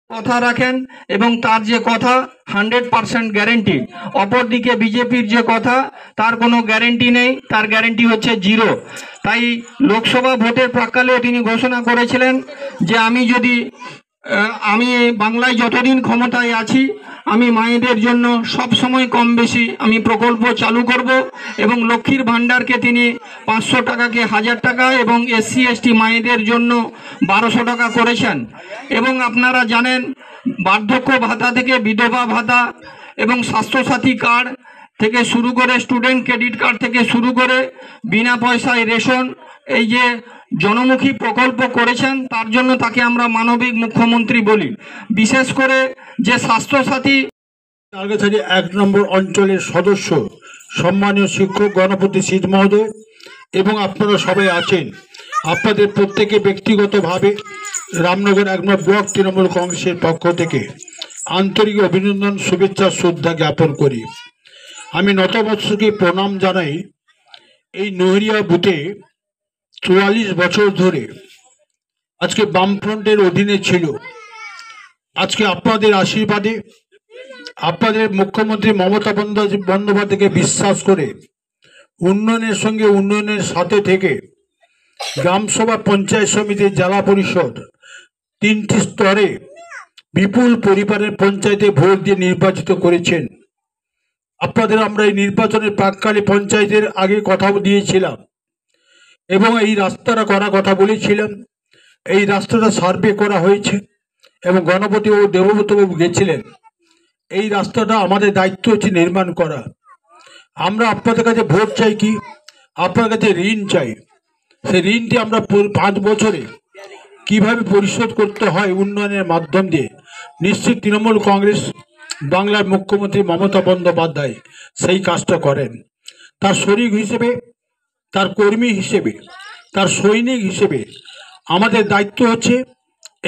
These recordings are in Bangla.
কথা রাখেন এবং তার যে কথা 100% গ্যারেন্টি। অপরদিকে বিজেপির যে কথা তার কোনো গ্যারেন্টি নেই, তার গ্যারেন্টি হচ্ছে জিরো। তাই লোকসভা ভোটের প্রাক্কালেও তিনি ঘোষণা করেছিলেন যে আমি বাংলায় যতদিন ক্ষমতায় আছি আমি মায়েদের জন্য সব সময় কম বেশি আমি প্রকল্প চালু করব এবং লক্ষ্মীর ভাণ্ডারকে তিনি 500 টাকাকে 1000 টাকা এবং SC ST মায়েদের জন্য 1200 টাকা করেছেন। এবং আপনারা জানেন বার্ধক্য ভাতা থেকে বিধবা ভাতা এবং স্বাস্থ্যসাথী কার্ড থেকে শুরু করে স্টুডেন্ট ক্রেডিট কার্ড থেকে শুরু করে বিনা পয়সায় রেশন, এই যে জনমুখী প্রকল্প করেছেন তার জন্য তাকে আমরা মানবিক মুখ্যমন্ত্রী বলি। বিশেষ করে যে স্বাস্থ্যসাথী 1 নম্বর অঞ্চলের সদস্য সম্মানীয় শিক্ষক গণপতি সিট মহোদয় এবং আপনারা সবাই আছেন, আপনাদের প্রত্যেকে ব্যক্তিগতভাবে রামনগর 1 নম্বর ব্লক তৃণমূল কংগ্রেসের পক্ষ থেকে আন্তরিক অভিনন্দন, শুভেচ্ছা, শ্রদ্ধা জ্ঞাপন করি। আমি নতমস্তকে প্রণাম জানাই। এই নহরিয়া বুথে 44 বছর ধরে আজকে বামফ্রন্টের অধীনে ছিল। আজকে আপনাদের আশীর্বাদে, আপনাদের মুখ্যমন্ত্রী মমতা বন্দ্যোপাধ্যায়কে বিশ্বাস করে উন্নয়নের সঙ্গে উন্নয়নের সাথে থেকে গ্রামসভা, পঞ্চায়েত সমিতি, জেলা পরিষদ 3টি স্তরে বিপুল পরিবারের পঞ্চায়েতে ভোট দিয়ে নির্বাচিত করেছেন। আপনাদের আমরা এই নির্বাচনের প্রাক্কালে পঞ্চায়েতের আগে কথা দিয়েছিলাম এবং এই রাস্তাটা করার কথা বলেছিলাম। এই রাস্তাটা সার্ভে করা হয়েছে এবং গণপতি ও দেবব্রতবাবু গেছিলেন। এই রাস্তাটা আমাদের দায়িত্ব হচ্ছে নির্মাণ করা। আমরা আপনাদের কাছে ভোট চাই কি, আপনার কাছে ঋণ চাই। সেই ঋণটি আমরা 5 বছরে কিভাবে পরিশোধ করতে হয় উন্নয়নের মাধ্যম দিয়ে, নিশ্চিত তৃণমূল কংগ্রেস বাংলার মুখ্যমন্ত্রী মমতা বন্দ্যোপাধ্যায় সেই কাজটা করেন। তার শরিক হিসেবে, তার কর্মী হিসেবে, তার সৈনিক হিসেবে আমাদের দায়িত্ব হচ্ছে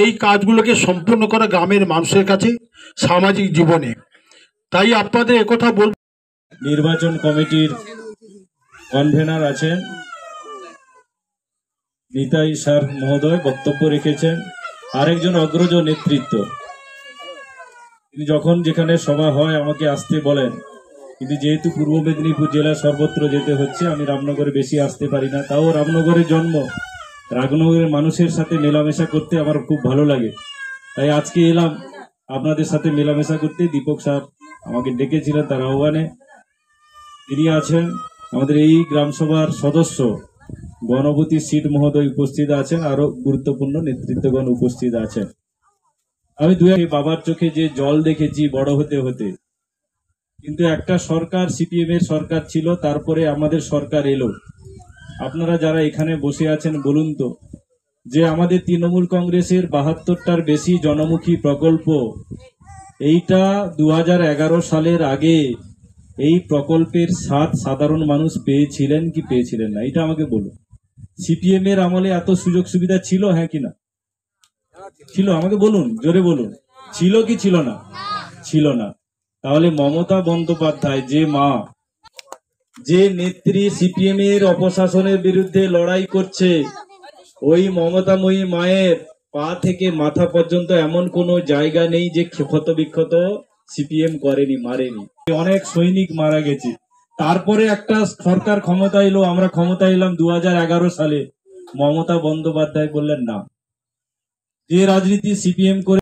এই কাজগুলোকে সম্পূর্ণ করা গ্রামের মানুষের কাছে সামাজিক জীবনে। তাই আপনাদের একথা বলব, নির্বাচন কমিটির কনভেনার আছেন নিতাই স্যার মহোদয় বক্তব্য রেখেছেন। আরেকজন অগ্রজ নেতৃত্ব, তিনি যখন যেখানে সভা হয় আমাকে আসতে বলেন, কিন্তু যেহেতু পূর্ব মেদিনীপুর জেলা সর্বত্র যেতে হচ্ছে, আমি রামনগরে বেশি আসতে পারি না। তাও রামনগরের জন্ম, রামনগরের মানুষের সাথে মেলামেশা করতে আমার খুব ভালো লাগে। তাই আজকে এলাম আপনাদের সাথে মেলামেশা করতে। দীপক সাহেব আমাকে ডেকেছিলেন, তার আহ্বানে তিনি আছেন। আমাদের এই গ্রামসভার সদস্য গণপতি সিট মহোদয় উপস্থিত আছেন, আরো গুরুত্বপূর্ণ নেতৃত্বগণ উপস্থিত আছেন। আমি বাবার চোখে যে জল দেখেছি বড় হতে হতে, কিন্তু একটা সরকার CPM এর সরকার ছিল, তারপরে আমাদের সরকার এলো। আপনারা যারা এখানে বসে আছেন বলুন তো, যে আমাদের তৃণমূল কংগ্রেসের 72টার বেশি জনমুখী প্রকল্প, এইটা 2011 সালের আগে এই প্রকল্পের স্বাদ সাধারণ মানুষ পেয়েছিলেন কি পেয়েছিলেন না, এটা আমাকে বলুন। CPM এর আমলে এত সুযোগ সুবিধা ছিল, হ্যাঁ কি না ছিল? আমাকে বলুন, জোরে বলুন, ছিল কি ছিল না? ছিল না। তাহলে মমতা বন্দ্যোপাধ্যায় যে মা, যে নেত্রী CPM এর অপশাসনের বিরুদ্ধে লড়াই করছে, ওই মমতাময়ী মায়ের পা থেকে মাথা পর্যন্ত এমন কোনো জায়গা নেই যে ক্ষত বিক্ষত CPM করেনি, মারেনি। অনেক সৈনিক মারা গেছে। তারপরে একটা সরকার ক্ষমতা এলো, আমরা ক্ষমতা এলাম 2011 সালে। মমতা বন্দ্যোপাধ্যায় বললেন না, যে রাজনীতি CPM করে